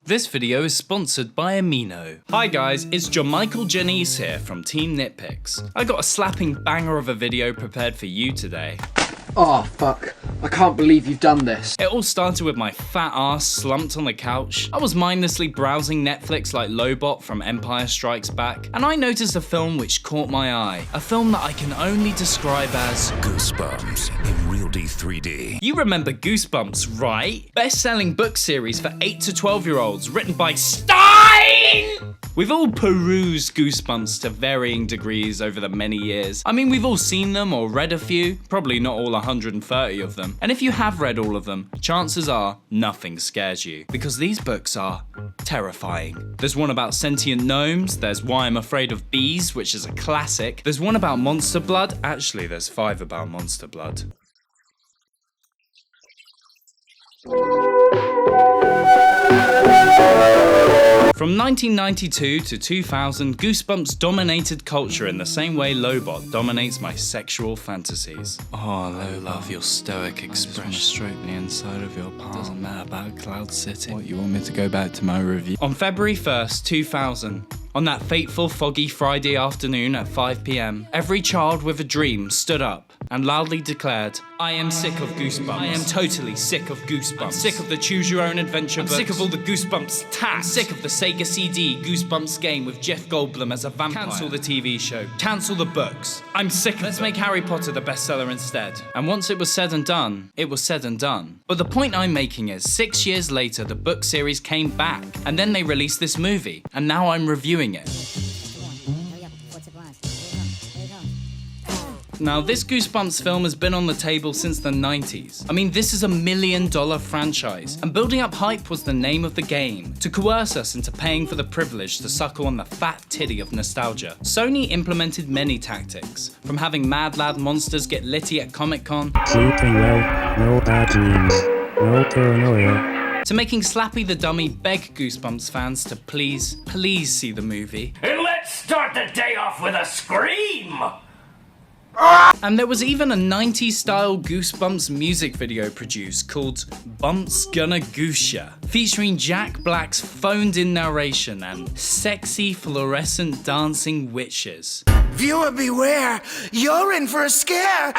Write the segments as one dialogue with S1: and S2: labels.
S1: This video is sponsored by Amino. Hi guys, it's Jamichael Janice here from Team NitPix. I got a slapping banger of a video prepared for you today.
S2: Oh fuck, I can't believe you've done this.
S1: It all started with my fat ass slumped on the couch. I was mindlessly browsing Netflix like Lobot from Empire Strikes Back, and I noticed a film which caught my eye. A film that I can only describe as
S3: Goosebumps in Real D 3D.
S1: You remember Goosebumps, right? Best-selling book series for 8 to 12-year-olds written by Stine! We've all perused Goosebumps to varying degrees over the many years. I mean, we've all seen them or read a few, probably not all 130 of them. And if you have read all of them, chances are nothing scares you, because these books are terrifying. There's one about sentient gnomes, there's Why I'm Afraid of Bees, which is a classic. There's one about monster blood, actually there's 5 about monster blood. From 1992 to 2000, Goosebumps dominated culture in the same way Lobot dominates my sexual fantasies. Oh, I love your stoic expression. Stroke the inside of your palm. Doesn't matter about Cloud City. What, you want me to go back to my review? On February 1st, 2000, on that fateful foggy Friday afternoon at 5 PM, every child with a dream stood up and loudly declared, I am sick of Goosebumps. I am totally sick of Goosebumps. I'm sick of the choose your own adventure books. I'm sick of all the Goosebumps tats. I'm sick of the Sega CD Goosebumps game with Jeff Goldblum as a vampire. Cancel the TV show. Cancel the books. I'm sick of Let's make Harry Potter the bestseller instead. And once it was said and done, it was said and done. But the point I'm making is, 6 years later, the book series came back, and then they released this movie, and now I'm reviewing it. Now, this Goosebumps film has been on the table since the 90s. I mean, this is a $1 million franchise, and building up hype was the name of the game, to coerce us into paying for the privilege to suckle on the fat titty of nostalgia. Sony implemented many tactics, from having mad lad monsters get litty at Comic-Con,
S4: sleeping well, no bad dreams, no paranoia,
S1: to making Slappy the Dummy beg Goosebumps fans to please see the movie.
S5: And let's start the day off with a scream!
S1: And there was even a 90s style Goosebumps music video produced called Bumps Gonna Goose Ya, featuring Jack Black's phoned in narration and sexy fluorescent dancing witches.
S6: Viewer beware, you're in for a scare!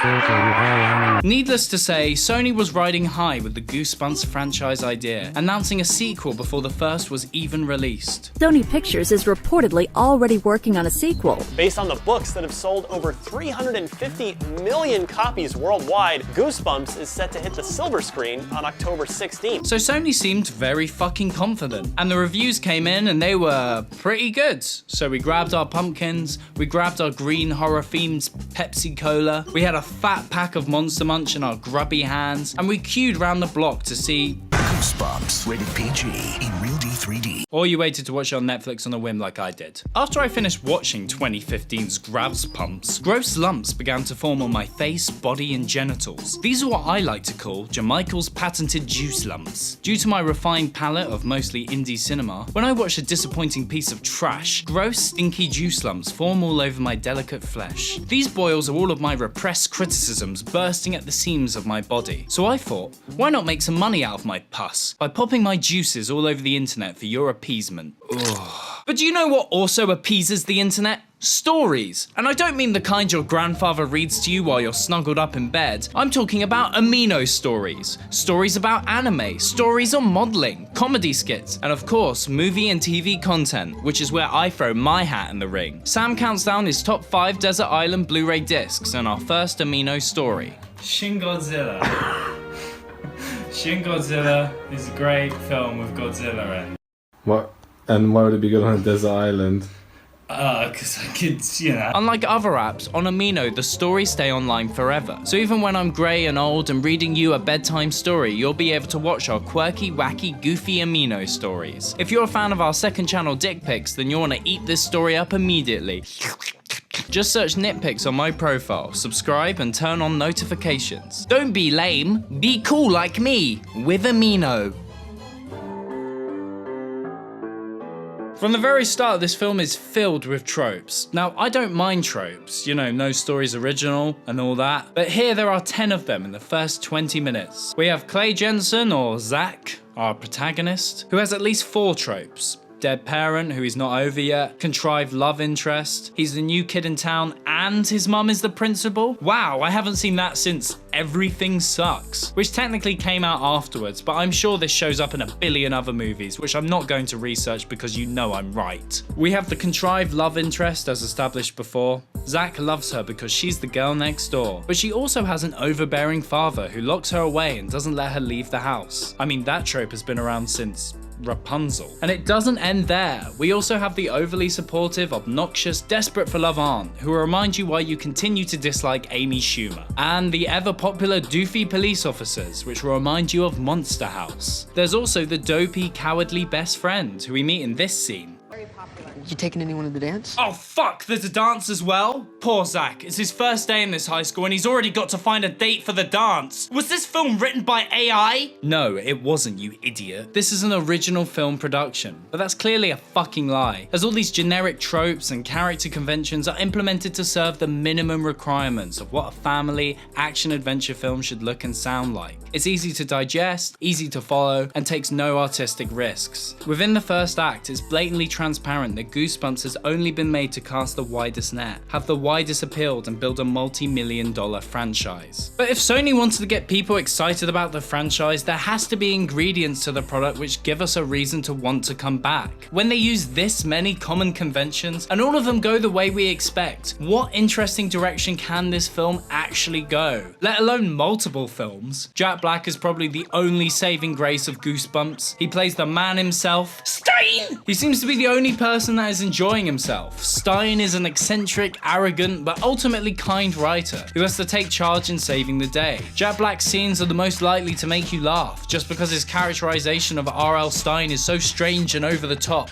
S1: Needless to say, Sony was riding high with the Goosebumps franchise idea, announcing a sequel before the first was even released.
S7: Sony Pictures is reportedly already working on a sequel.
S8: Based on the books that have sold over 350 million copies worldwide, Goosebumps is set to hit the silver screen on October 16th.
S1: So Sony seemed very fucking confident, and the reviews came in and they were pretty good. So we grabbed our pumpkins, we grabbed our green horror themed Pepsi Cola, we had a fat pack of Monster Munch in our grubby hands, and we queued round the block to see
S3: Goosebumps, rated PG in Real D 3D.
S1: Or you waited to watch it on Netflix on a whim like I did. After I finished watching 2015's Goosebumps, gross lumps began to form on my face, body and genitals. These are what I like to call Jamichael's patented juice lumps. Due to my refined palate of mostly indie cinema, when I watch a disappointing piece of trash, gross stinky juice lumps form all over my delicate flesh. These boils are all of my repressed criticisms bursting at the seams of my body. So I thought, why not make some money out of my pus by popping my juices all over the internet for your appeasement. Ugh. But do you know what also appeases the internet? Stories. And I don't mean the kind your grandfather reads to you while you're snuggled up in bed. I'm talking about Amino stories. Stories about anime, stories on modeling, comedy skits, and of course, movie and TV content, which is where I throw my hat in the ring. Sam counts down his top 5 Desert Island Blu-ray discs and our first Amino story. Shin Godzilla. Shin Godzilla is a great film with Godzilla in.
S9: What? And why would it be good on a desert island?
S1: Cause I could, you know. Unlike other apps, on Amino, the stories stay online forever. So even when I'm grey and old and reading you a bedtime story, you'll be able to watch our quirky, wacky, goofy Amino stories. If you're a fan of our second channel, Dick Pics, then you'll want to eat this story up immediately. Just search NitPix on my profile, subscribe and turn on notifications. Don't be lame, be cool like me, with Amino. From the very start, this film is filled with tropes. Now, I don't mind tropes, you know, no story's original and all that, but here there are 10 of them in the first 20 minutes. We have Clay Jenson, or Zach, our protagonist, who has at least 4 tropes. Dead parent who he's not over yet, contrived love interest, he's the new kid in town and his mum is the principal. Wow, I haven't seen that since Everything Sucks, which technically came out afterwards, but I'm sure this shows up in a billion other movies, which I'm not going to research because you know I'm right. We have the contrived love interest as established before. Zach loves her because she's the girl next door, but she also has an overbearing father who locks her away and doesn't let her leave the house. I mean, that trope has been around since Rapunzel. And it doesn't end there. We also have the overly supportive, obnoxious, desperate for love aunt, who will remind you why you continue to dislike Amy Schumer. And the ever popular doofy police officers, which will remind you of Monster House. There's also the dopey, cowardly best friend, who we meet in this scene.
S10: You taking anyone to the dance?
S1: Oh fuck, there's a dance as well? Poor Zach, it's his first day in this high school and he's already got to find a date for the dance. Was this film written by AI? No, it wasn't, you idiot. This is an original film production, but that's clearly a fucking lie, as all these generic tropes and character conventions are implemented to serve the minimum requirements of what a family action-adventure film should look and sound like. It's easy to digest, easy to follow, and takes no artistic risks. Within the first act, it's blatantly transparent that Goosebumps has only been made to cast the widest net, have the widest appeal, and build a multi-million-dollar franchise. But if Sony wanted to get people excited about the franchise, there has to be ingredients to the product which give us a reason to want to come back. When they use this many common conventions, and all of them go the way we expect, what interesting direction can this film actually go? Let alone multiple films. Jack Black is probably the only saving grace of Goosebumps. He plays the man himself. Stine! He seems to be the only person that is enjoying himself. Stine is an eccentric, arrogant, but ultimately kind writer who has to take charge in saving the day. Jack Black's scenes are the most likely to make you laugh, just because his characterization of R.L Stine is so strange and over the top.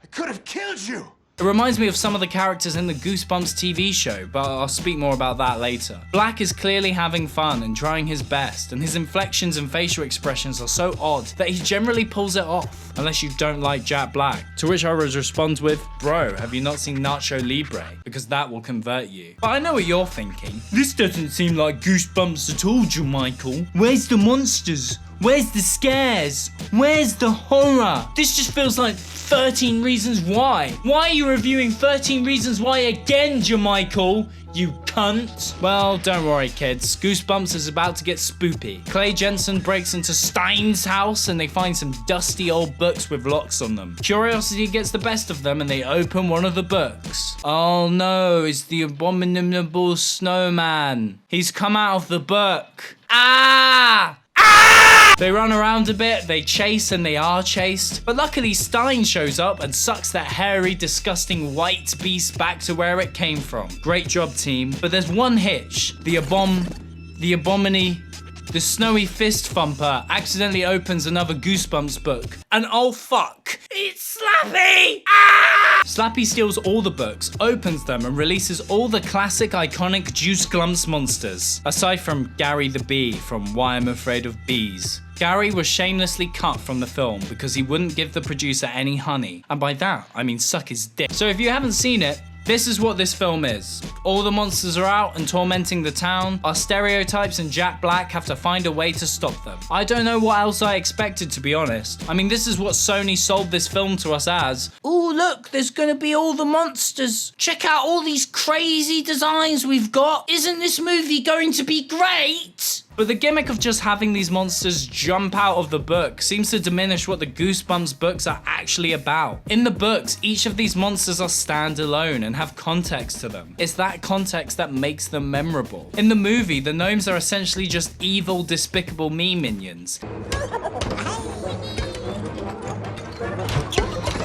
S6: I could have killed you!
S1: It reminds me of some of the characters in the Goosebumps TV show, but I'll speak more about that later. Black is clearly having fun and trying his best, and his inflections and facial expressions are so odd that he generally pulls it off, unless you don't like Jack Black. To which I would respond with, bro, have you not seen Nacho Libre? Because that will convert you. But I know what you're thinking. This doesn't seem like Goosebumps at all, Jermichael. Where's the monsters? Where's the scares? Where's the horror? This just feels like 13 Reasons Why. Why are you reviewing 13 Reasons Why again, Jermichael? You cunt. Well, don't worry, kids. Goosebumps is about to get spoopy. Clay Jenson breaks into Stine's house and they find some dusty old books with locks on them. Curiosity gets the best of them and they open one of the books. Oh no, it's the Abominable Snowman. He's come out of the book. Ah! They run around a bit, they chase and they are chased, but luckily Stine shows up and sucks that hairy, disgusting white beast back to where it came from. Great job, team. But there's one hitch. The snowy fist thumper accidentally opens another Goosebumps book. And oh fuck, it's Slappy! Ah! Slappy steals all the books, opens them, and releases all the classic iconic Juice Glumps monsters. Aside from Gary the Bee from Why I'm Afraid of Bees. Gary was shamelessly cut from the film because he wouldn't give the producer any honey. And by that, I mean suck his dick. So if you haven't seen it, this is what this film is. All the monsters are out and tormenting the town. Our stereotypes and Jack Black have to find a way to stop them. I don't know what else I expected, to be honest. I mean, this is what Sony sold this film to us as. Ooh, look, there's gonna be all the monsters. Check out all these crazy designs we've got. Isn't this movie going to be great? But the gimmick of just having these monsters jump out of the book seems to diminish what the Goosebumps books are actually about. In the books, each of these monsters are standalone and have context to them. It's that context that makes them memorable. In the movie, the gnomes are essentially just evil, despicable me minions.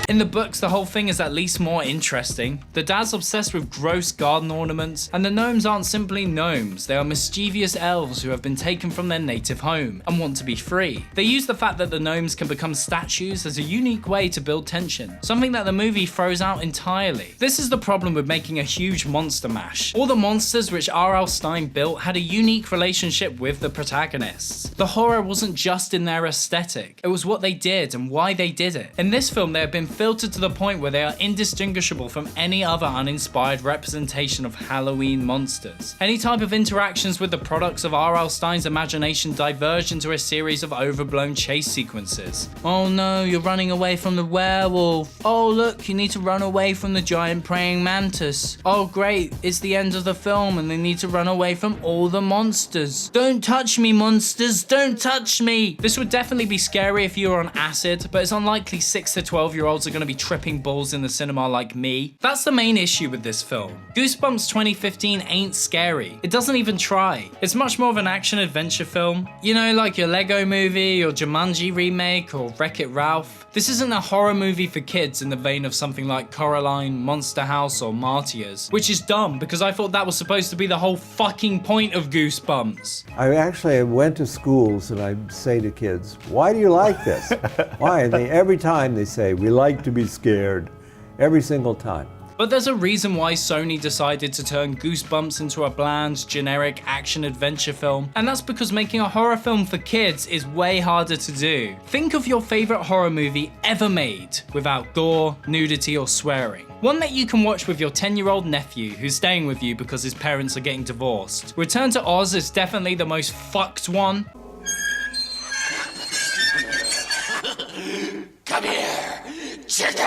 S1: In the books, the whole thing is at least more interesting. The dad's obsessed with gross garden ornaments, and the gnomes aren't simply gnomes, they are mischievous elves who have been taken from their native home and want to be free. They use the fact that the gnomes can become statues as a unique way to build tension, something that the movie throws out entirely. This is the problem with making a huge monster mash. All the monsters which R.L Stine built had a unique relationship with the protagonists. The horror wasn't just in their aesthetic, it was what they did and why they did it. In this film, they have been filtered to the point where they are indistinguishable from any other uninspired representation of Halloween monsters. Any type of interactions with the products of R.L Stine's imagination diverge into a series of overblown chase sequences. Oh no, you're running away from the werewolf. Oh look, you need to run away from the giant praying mantis. Oh great, it's the end of the film and they need to run away from all the monsters. Don't touch me, monsters, don't touch me! This would definitely be scary if you were on acid, but it's unlikely 6 to 12-year-olds are going to be tripping balls in the cinema like me. That's the main issue with this film. Goosebumps 2015 ain't scary. It doesn't even try. It's much more of an action-adventure film. You know, like your Lego movie, or Jumanji remake, or Wreck-It Ralph. This isn't a horror movie for kids in the vein of something like Coraline, Monster House, or Martyrs, which is dumb because I thought that was supposed to be the whole fucking point of Goosebumps.
S11: I went to schools and I say to kids, why do you like this? Why? And every time they say, we like to be scared. Every single time.
S1: But there's a reason why Sony decided to turn Goosebumps into a bland, generic action-adventure film, and that's because making a horror film for kids is way harder to do. Think of your favorite horror movie ever made without gore, nudity, or swearing. One that you can watch with your 10-year-old nephew who's staying with you because his parents are getting divorced. Return to Oz is definitely the most fucked one.
S6: Come here, chicken!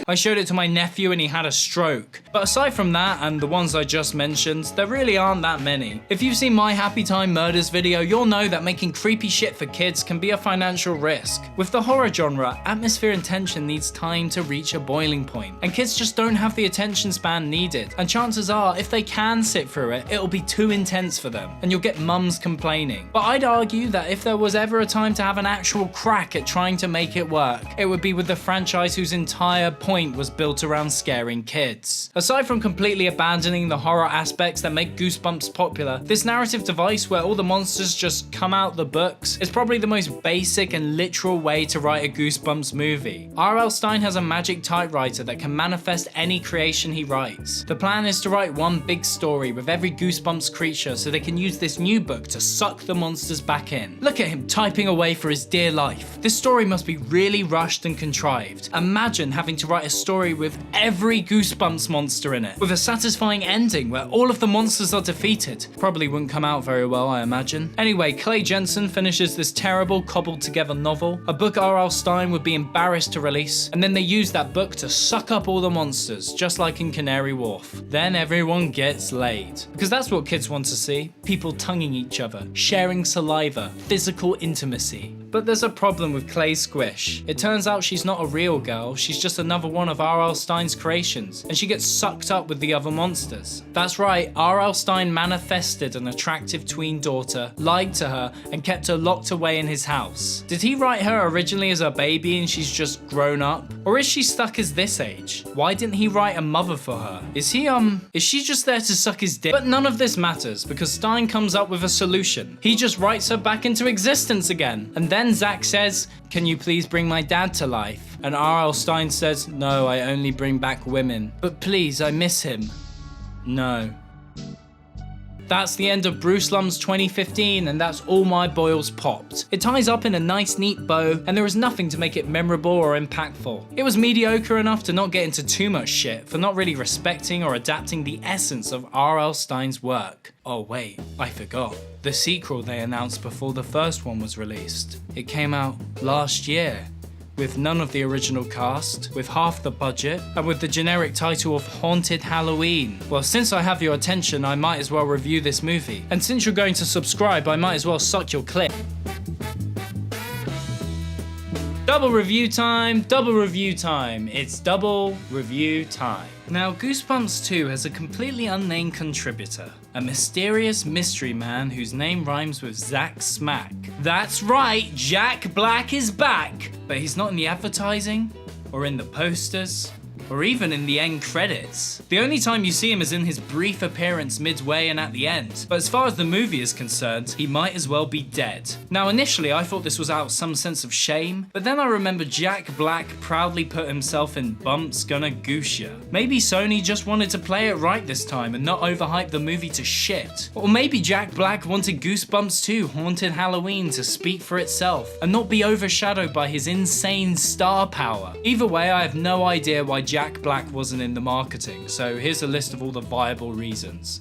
S1: I showed it to my nephew and he had a stroke. But aside from that and the ones I just mentioned, there really aren't that many. If you've seen my Happy Time Murders video, you'll know that making creepy shit for kids can be a financial risk. With the horror genre, atmosphere and tension needs time to reach a boiling point, and kids just don't have the attention span needed. And chances are, if they can sit through it, it'll be too intense for them, and you'll get mums complaining. But I'd argue that if there was ever a time to have an actual crack at trying to make it work, it would be with the franchise whose entire point was built around scaring kids. Aside from completely abandoning the horror aspects that make Goosebumps popular, this narrative device where all the monsters just come out the books is probably the most basic and literal way to write a Goosebumps movie. R.L Stine has a magic typewriter that can manifest any creation he writes. The plan is to write one big story with every Goosebumps creature so they can use this new book to suck the monsters back in. Look at him typing away for his dear life. This story must be really rushed and contrived. Imagine having to write a story with every Goosebumps monster in it, with a satisfying ending where all of the monsters are defeated. Probably wouldn't come out very well, I imagine. Anyway, Clay Jenson finishes this terrible, cobbled together novel, a book R.L Stine would be embarrassed to release, and then they use that book to suck up all the monsters, just like in Canary Wharf. Then everyone gets laid. Because that's what kids want to see. People tonguing each other, sharing saliva, physical intimacy. But there's a problem with Clay Squish. It turns out she's not a real girl, she's just another one of R.L Stine's creations, and she gets sucked up with the other monsters. That's right, R.L Stine manifested an attractive tween daughter, lied to her, and kept her locked away in his house. Did he write her originally as a baby and she's just grown up? Or is she stuck as this age? Why didn't he write a mother for her? Is she just there to suck his dick? But none of this matters, because Stine comes up with a solution. He just writes her back into existence again, and then Zach says, "Can you please bring my dad to life?" And R.L Stine says, "No, I only bring back women. But please, I miss him." No. That's the end of Bruce Lum's 2015, and that's all my boils popped. It ties up in a nice neat bow, and there is nothing to make it memorable or impactful. It was mediocre enough to not get into too much shit for not really respecting or adapting the essence of R.L Stine's work. Oh wait, I forgot. The sequel they announced before the first one was released. It came out last year, with none of the original cast, with half the budget, and with the generic title of Haunted Halloween. Well, since I have your attention, I might as well review this movie. And since you're going to subscribe, I might as well suck your clit. Double review time, double review time. It's double review time. Now, Goosebumps 2 has a completely unnamed contributor, a mysterious mystery man whose name rhymes with Zach Smack. That's right, Jack Black is back, but he's not in the advertising. or in the posters, or even in the end credits. The only time you see him is in his brief appearance midway and at the end, but as far as the movie is concerned, he might as well be dead. Now initially I thought this was out of some sense of shame, but then I remember Jack Black proudly put himself in Bumps Gonna Goose Ya. Maybe Sony just wanted to play it right this time and not overhype the movie to shit. Or maybe Jack Black wanted Goosebumps 2 Haunted Halloween to speak for itself and not be overshadowed by his insane star power. Either way, I have no idea why Jack Black wasn't in the marketing, so here's a list of all the viable reasons.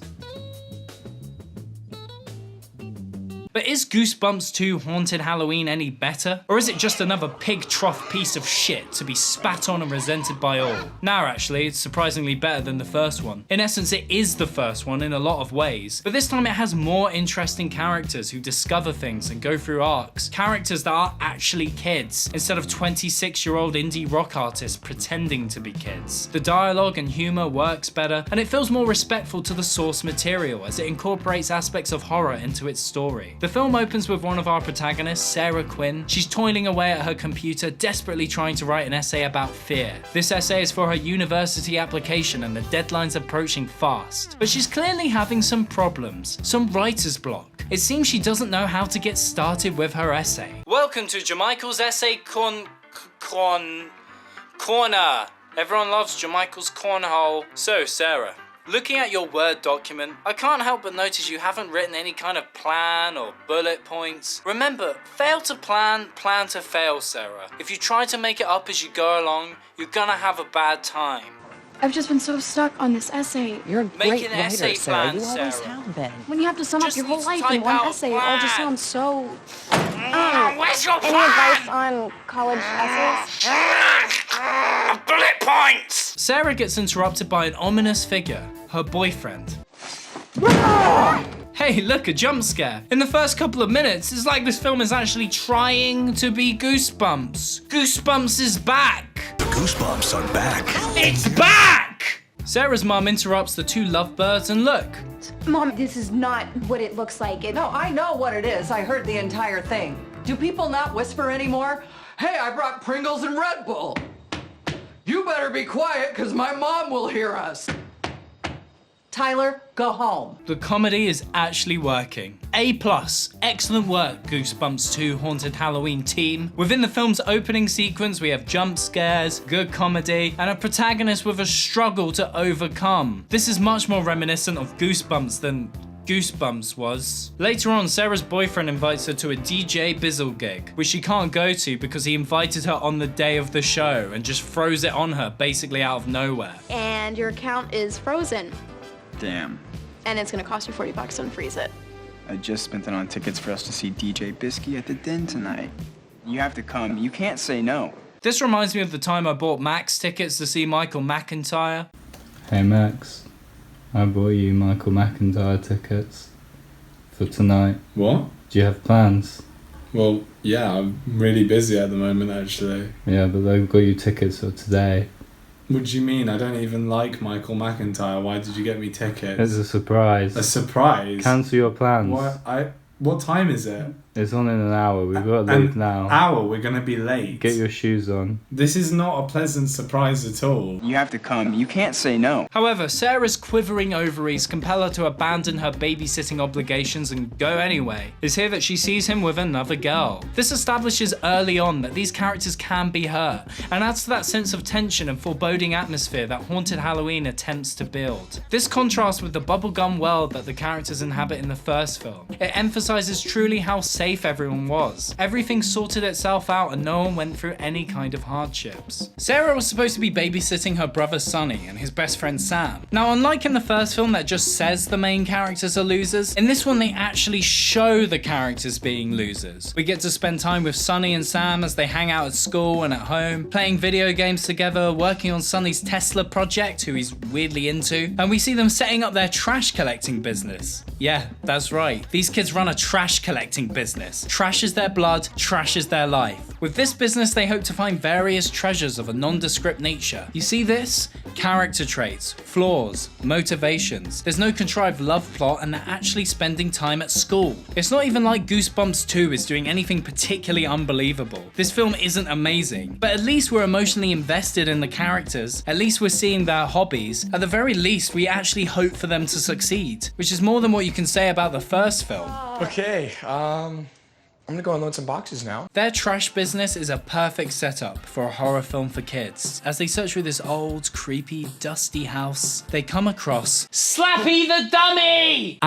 S1: But is Goosebumps 2 Haunted Halloween any better? Or is it just another pig trough piece of shit to be spat on and resented by all? Nah, actually, it's surprisingly better than the first one. In essence, it is the first one in a lot of ways, but this time it has more interesting characters who discover things and go through arcs. Characters that are actually kids, instead of 26-year-old indie rock artists pretending to be kids. The dialogue and humor works better, and it feels more respectful to the source material as it incorporates aspects of horror into its story. The film opens with one of our protagonists, Sarah Quinn. She's toiling away at her computer, desperately trying to write an essay about fear. This essay is for her university application and the deadline's approaching fast. But she's clearly having some problems, some writer's block. It seems she doesn't know how to get started with her essay. Welcome to Jamichael's Essay Corner. Everyone loves Jamichael's Cornhole. So, Sarah, looking at your Word document, I can't help but notice you haven't written any kind of plan or bullet points. Remember, fail to plan, plan to fail, Sarah. If you try to make it up as you go along, you're gonna have a bad time.
S12: I've just been so stuck on this essay.
S10: You're a
S1: Make
S10: great
S1: an
S10: writer,
S1: essay
S10: Sarah.
S1: plan,
S10: You always
S1: Sarah.
S10: have been.
S12: When you have to sum up
S1: Just
S12: your whole
S1: need to
S12: life in
S1: type
S12: one
S1: out a
S12: essay, it all just
S1: plan.
S12: sounds so...
S1: Where's your
S12: Any
S1: plan?
S12: advice on college essays?
S1: Bullet points! Sarah gets interrupted by an ominous figure, her boyfriend. Hey, look, a jump scare. In the first couple of minutes, it's like this film is actually trying to be Goosebumps. Goosebumps is back.
S3: The Goosebumps are back.
S1: It's back! Sarah's mum interrupts the two lovebirds and look.
S13: Mom, this is not what it looks like.
S14: No, I know what it is. I heard the entire thing. Do people not whisper anymore? Hey, I brought Pringles and Red Bull. You better be quiet, because my mom will hear us. Tyler, go home.
S1: The comedy is actually working. A+, excellent work, Goosebumps 2 Haunted Halloween team. Within the film's opening sequence, we have jump scares, good comedy, and a protagonist with a struggle to overcome. This is much more reminiscent of Goosebumps than Goosebumps was. Later on, Sarah's boyfriend invites her to a DJ Bizzle gig, which she can't go to because he invited her on the day of the show and just throws it on her basically out of nowhere.
S12: And your account is frozen.
S15: Damn.
S12: And it's gonna cost you $40 to unfreeze it.
S15: I just spent it on tickets for us to see DJ Bisky at the Den tonight. You have to come. You can't say no.
S1: This reminds me of the time I bought Max tickets to see Michael McIntyre.
S9: Hey Max, I bought you Michael McIntyre tickets for tonight. What? Do you have plans? Well, yeah, I'm really busy at the moment actually. Yeah, but they've got you tickets for today. What do you mean? I don't even like Michael McIntyre. Why did you get me tickets? It's a surprise. A surprise? Cancel your plans. What time is it? It's on in an hour. We've got to leave now. An hour? We're going to be late. Get your shoes on. This is not a pleasant surprise at all.
S15: You have to come. You can't say no.
S1: However, Sarah's quivering ovaries compel her to abandon her babysitting obligations and go anyway. It's here that she sees him with another girl. This establishes early on that these characters can be hurt, and adds to that sense of tension and foreboding atmosphere that Haunted Halloween attempts to build. This contrasts with the bubblegum world that the characters inhabit in the first film. It emphasizes truly how safe everyone was. Everything sorted itself out and no one went through any kind of hardships. Sarah was supposed to be babysitting her brother Sonny and his best friend Sam. Now, unlike in the first film that just says the main characters are losers, in this one they actually show the characters being losers. We get to spend time with Sonny and Sam as they hang out at school and at home, playing video games together, working on Sonny's Tesla project, who he's weirdly into, and we see them setting up their trash collecting business. Yeah, that's right. These kids run a trash collecting business. Trash is their blood, trash is their life. With this business, they hope to find various treasures of a nondescript nature. You see this? Character traits, flaws, motivations. There's no contrived love plot, and they're actually spending time at school. It's not even like Goosebumps 2 is doing anything particularly unbelievable. This film isn't amazing, but at least we're emotionally invested in the characters, at least we're seeing their hobbies, at the very least we actually hope for them to succeed, which is more than what you can say about the first film.
S16: Okay, I'm gonna go unload some boxes now.
S1: Their trash business is a perfect setup for a horror film for kids. As they search through this old, creepy, dusty house, they come across Slappy the Dummy!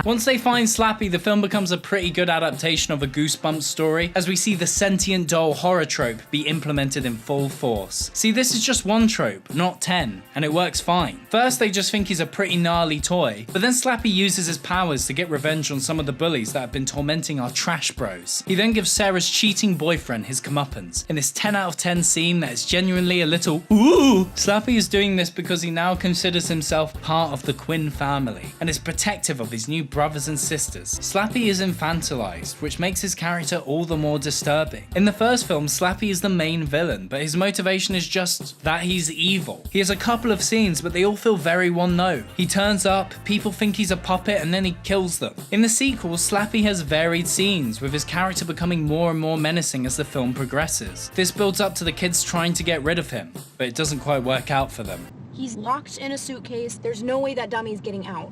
S1: Once they find Slappy, the film becomes a pretty good adaptation of a Goosebumps story, as we see the sentient doll horror trope be implemented in full force. See, this is just one trope, not 10, and it works fine. First, they just think he's a pretty gnarly toy, but then Slappy uses his powers to get revenge on some of the bullies that have been tormenting our trash bros. He then gives Sarah's cheating boyfriend his comeuppance in this 10 out of 10 scene that is genuinely a little ooh. Slappy is doing this because he now considers himself part of the Quinn family and is protective of his new brothers and sisters. Slappy is infantilized, which makes his character all the more disturbing. In the first film, Slappy is the main villain, but his motivation is just that he's evil. He has a couple of scenes, but they all feel very one note. He turns up, people think he's a puppet, and then he kills them. In the sequel, Slappy has varied scenes, with his character becoming more and more menacing as the film progresses. This builds up to the kids trying to get rid of him, but it doesn't quite work out for them.
S12: He's locked in a suitcase. There's no way that dummy's getting out.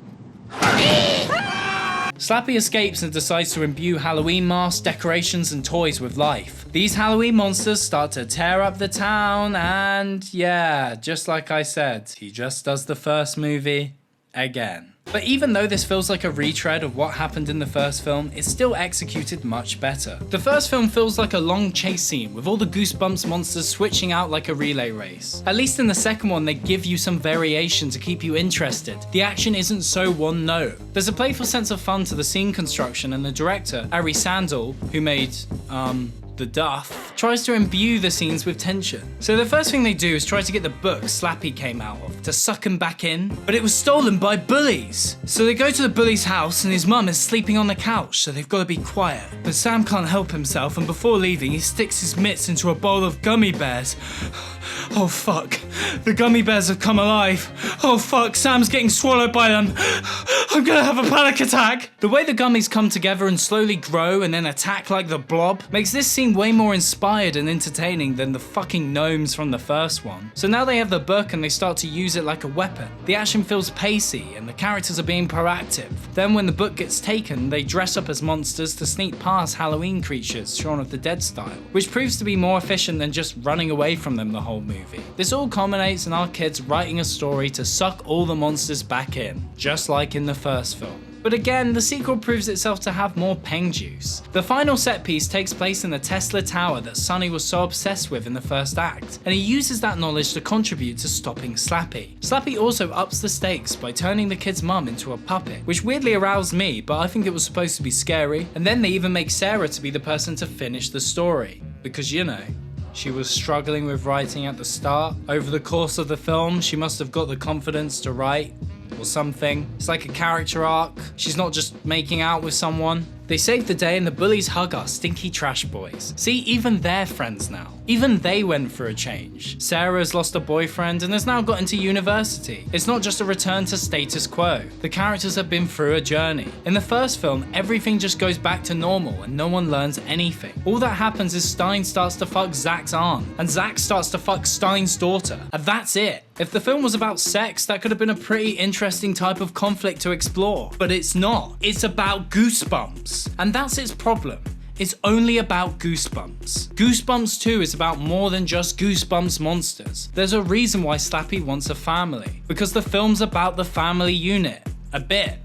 S1: Slappy escapes and decides to imbue Halloween masks, decorations, and toys with life. These Halloween monsters start to tear up the town, and yeah, just like I said, he just does the first movie again. But even though this feels like a retread of what happened in the first film, it's still executed much better. The first film feels like a long chase scene with all the Goosebumps monsters switching out like a relay race. At least in the second one, they give you some variation to keep you interested. The action isn't so one note. There's a playful sense of fun to the scene construction, and the director, R.L Stine, who made, The Duff, tries to imbue the scenes with tension. So the first thing they do is try to get the book Slappy came out of to suck him back in, but it was stolen by bullies. So they go to the bully's house and his mum is sleeping on the couch, so they've got to be quiet. But Sam can't help himself, and before leaving he sticks his mitts into a bowl of gummy bears. Oh fuck, the gummy bears have come alive. Oh fuck, Sam's getting swallowed by them. I'm gonna have a panic attack. The way the gummies come together and slowly grow and then attack like the blob makes this scene way more inspired and entertaining than the fucking gnomes from the first one. So now they have the book and they start to use it like a weapon. The action feels pacey and the characters are being proactive. Then when the book gets taken, they dress up as monsters to sneak past Halloween creatures, Shaun of the Dead style, which proves to be more efficient than just running away from them the whole movie. This all culminates in our kids writing a story to suck all the monsters back in, just like in the first film. But again, the sequel proves itself to have more peng juice. The final set piece takes place in the Tesla Tower that Sony was so obsessed with in the first act, and he uses that knowledge to contribute to stopping Slappy. Slappy also ups the stakes by turning the kid's mum into a puppet, which weirdly aroused me, but I think it was supposed to be scary. And then they even make Sarah to be the person to finish the story, because you know, she was struggling with writing at the start. Over the course of the film, she must have got the confidence to write, or something. It's like a character arc. She's not just making out with someone. They save the day and the bullies hug our stinky trash boys. See, even they're friends now. Even they went for a change. Sarah's lost a boyfriend and has now got into university. It's not just a return to status quo. The characters have been through a journey. In the first film, everything just goes back to normal and no one learns anything. All that happens is Stine starts to fuck Zach's aunt, and Zach starts to fuck Stine's daughter, and that's it. If the film was about sex, that could have been a pretty interesting type of conflict to explore, but it's not. It's about Goosebumps. And that's its problem. It's only about Goosebumps. Goosebumps 2 is about more than just Goosebumps monsters. There's a reason why Slappy wants a family. Because the film's about the family unit. A bit,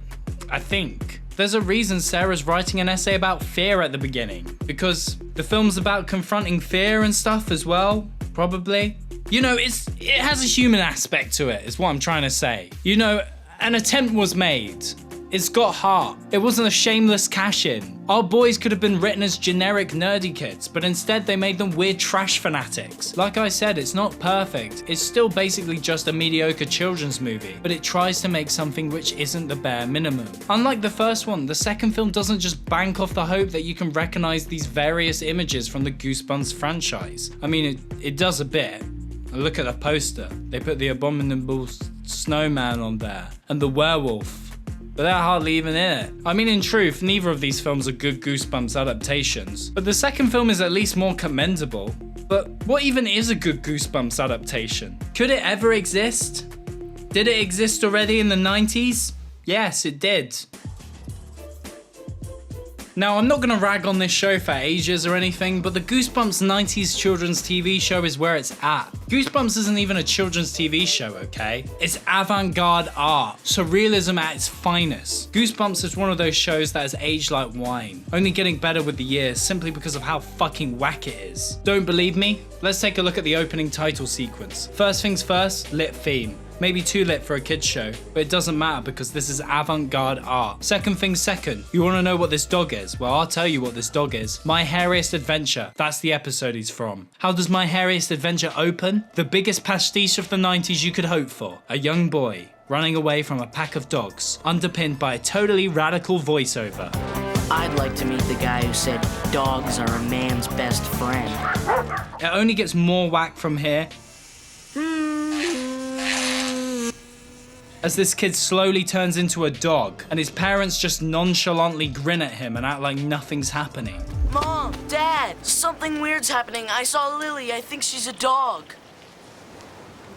S1: I think. There's a reason Sarah's writing an essay about fear at the beginning. Because the film's about confronting fear and stuff as well, probably. You know, it has a human aspect to it, is what I'm trying to say. You know, an attempt was made. It's got heart. It wasn't a shameless cash-in. Our boys could have been written as generic nerdy kids, but instead they made them weird trash fanatics. Like I said, it's not perfect. It's still basically just a mediocre children's movie, but it tries to make something which isn't the bare minimum. Unlike the first one, the second film doesn't just bank off the hope that you can recognize these various images from the Goosebumps franchise. I mean, it does a bit. And look at the poster. They put the Abominable Snowman on there. And the werewolf. But they're hardly even in it. I mean, in truth, neither of these films are good Goosebumps adaptations. But the second film is at least more commendable. But what even is a good Goosebumps adaptation? Could it ever exist? Did it exist already in the 90s? Yes, it did. Now, I'm not gonna rag on this show for ages or anything, but the Goosebumps 90s children's TV show is where it's at. Goosebumps isn't even a children's TV show, okay? It's avant-garde art, surrealism at its finest. Goosebumps is one of those shows that has aged like wine, only getting better with the years simply because of how fucking whack it is. Don't believe me? Let's take a look at the opening title sequence. First things first, lit theme. Maybe too lit for a kids show, but it doesn't matter because this is avant-garde art. Second thing second, you wanna know what this dog is? Well, I'll tell you what this dog is. My Hairiest Adventure, that's the episode he's from. How does My Hairiest Adventure open? The biggest pastiche of the 90s you could hope for. A young boy running away from a pack of dogs, underpinned by a totally radical voiceover.
S17: I'd like to meet the guy who said dogs are a man's best friend.
S1: It only gets more whack from here. As this kid slowly turns into a dog, and his parents just nonchalantly grin at him and act like nothing's happening.
S17: Mom, Dad, something weird's happening. I saw Lily. I think she's a dog.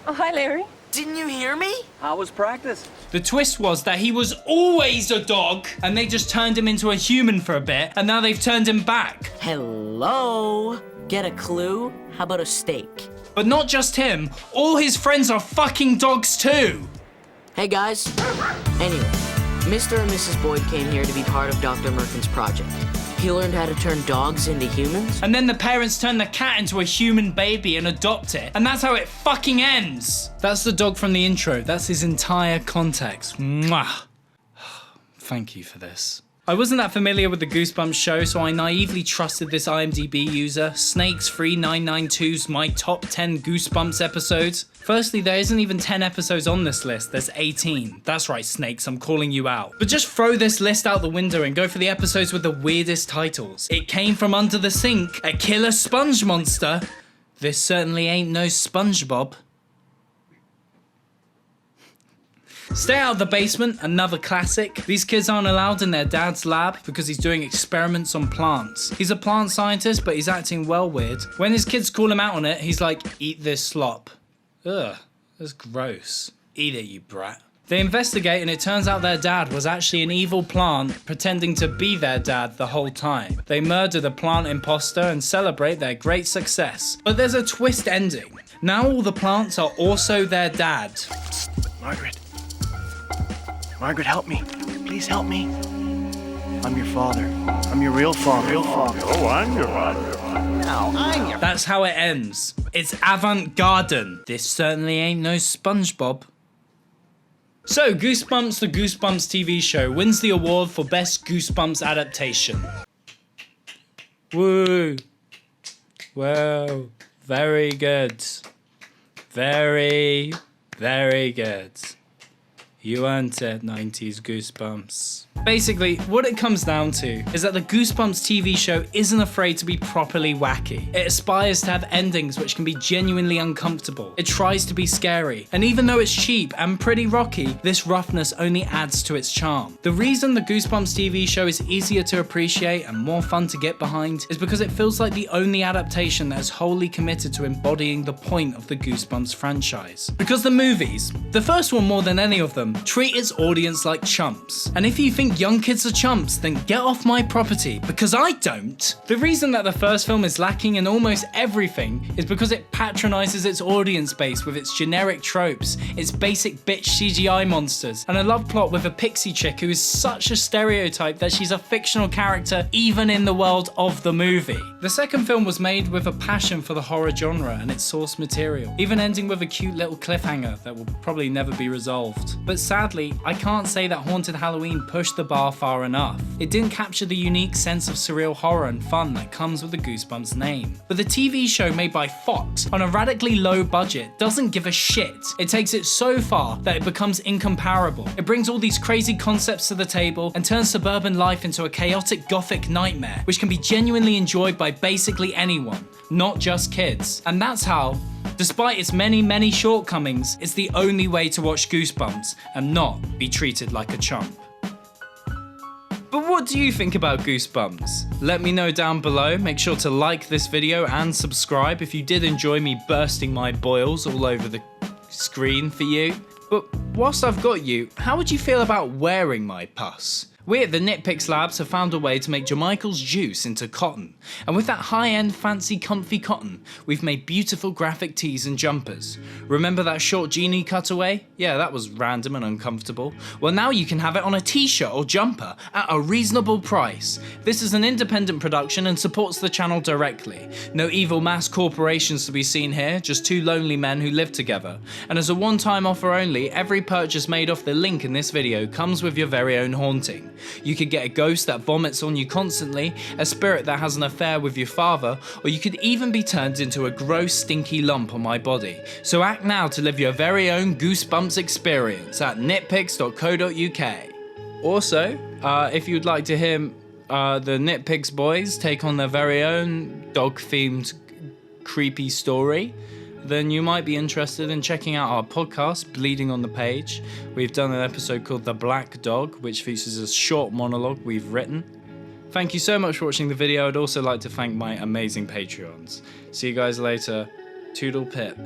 S18: Oh, hi, Larry.
S17: Didn't you hear me?
S18: How was practice?
S1: The twist was that he was always a dog, and they just turned him into a human for a bit, and now they've turned him back.
S17: Hello? Get a clue? How about a steak?
S1: But not just him, all his friends are fucking dogs too.
S17: Hey guys. Anyway, Mr. and Mrs. Boyd came here to be part of Dr. Merkin's project. He learned how to turn dogs into humans.
S1: And then the parents turn the cat into a human baby and adopt it. And that's how it fucking ends. That's the dog from the intro. That's his entire context. Mwah. Thank you for this. I wasn't that familiar with the Goosebumps show, so I naively trusted this IMDb user, Snakes3992's My Top 10 Goosebumps Episodes. Firstly, there isn't even 10 episodes on this list, there's 18. That's right, Snakes, I'm calling you out. But just throw this list out the window and go for the episodes with the weirdest titles. It Came From Under the Sink, A Killer Sponge Monster, This Certainly Ain't No SpongeBob. Stay Out of the Basement, another classic. These kids aren't allowed in their dad's lab because he's doing experiments on plants. He's a plant scientist, but he's acting well weird. When his kids call him out on it, he's like, eat this slop. Ugh, that's gross. Eat it, you brat. They investigate and it turns out their dad was actually an evil plant pretending to be their dad the whole time. They murder the plant imposter and celebrate their great success. But there's a twist ending. Now all the plants are also their dad.
S18: Margaret. Margaret, help me. Please help me. I'm your father. I'm your real father.
S5: Oh, I'm your father.
S18: No, I'm your...
S1: That's how it ends. It's avant-garde. This certainly ain't no SpongeBob. So, Goosebumps, the Goosebumps TV show, wins the award for Best Goosebumps Adaptation. Woo! Well, very good. Very, very good. You earned it, 90s Goosebumps. Basically, what it comes down to is that the Goosebumps TV show isn't afraid to be properly wacky. It aspires to have endings which can be genuinely uncomfortable. It tries to be scary. And even though it's cheap and pretty rocky, this roughness only adds to its charm. The reason the Goosebumps TV show is easier to appreciate and more fun to get behind is because it feels like the only adaptation that is wholly committed to embodying the point of the Goosebumps franchise. Because the movies, the first one more than any of them, treat its audience like chumps. And if you think young kids are chumps, then get off my property, because I don't. The reason that the first film is lacking in almost everything is because it patronizes its audience base with its generic tropes, its basic bitch CGI monsters, and a love plot with a pixie chick who is such a stereotype that she's a fictional character even in the world of the movie. The second film was made with a passion for the horror genre and its source material, even ending with a cute little cliffhanger that will probably never be resolved. But sadly, I can't say that Haunted Halloween pushed the bar far enough. It didn't capture the unique sense of surreal horror and fun that comes with the Goosebumps name. But the TV show made by Fox on a radically low budget doesn't give a shit. It takes it so far that it becomes incomparable. It brings all these crazy concepts to the table and turns suburban life into a chaotic gothic nightmare, which can be genuinely enjoyed by basically anyone, not just kids. And that's how Despite its many shortcomings, it's the only way to watch Goosebumps and not be treated like a chump. But what do you think about Goosebumps? Let me know down below. Make sure to like this video and subscribe if you did enjoy me bursting my boils all over the screen for you. But whilst I've got you, how would you feel about wearing my pus? We at the NitPix Labs have found a way to make Jermichael's juice into cotton, and with that high-end fancy comfy cotton, we've made beautiful graphic tees and jumpers. Remember that short genie cutaway? Yeah, that was random and uncomfortable. Well, now you can have it on a t-shirt or jumper at a reasonable price. This is an independent production and supports the channel directly. No evil mass corporations to be seen here, just two lonely men who live together. And as a one-time offer only, every purchase made off the link in this video comes with your very own haunting. You could get a ghost that vomits on you constantly, a spirit that has an affair with your father, or you could even be turned into a gross stinky lump on my body. So act now to live your very own Goosebumps experience at nitpix.co.uk. Also, if you'd like to hear the NitPix boys take on their very own dog-themed creepy story, then you might be interested in checking out our podcast, Bleeding on the Page. We've done an episode called The Black Dog, which features a short monologue we've written. Thank you so much for watching the video. I'd also like to thank my amazing Patreons. See you guys later. Toodle pip.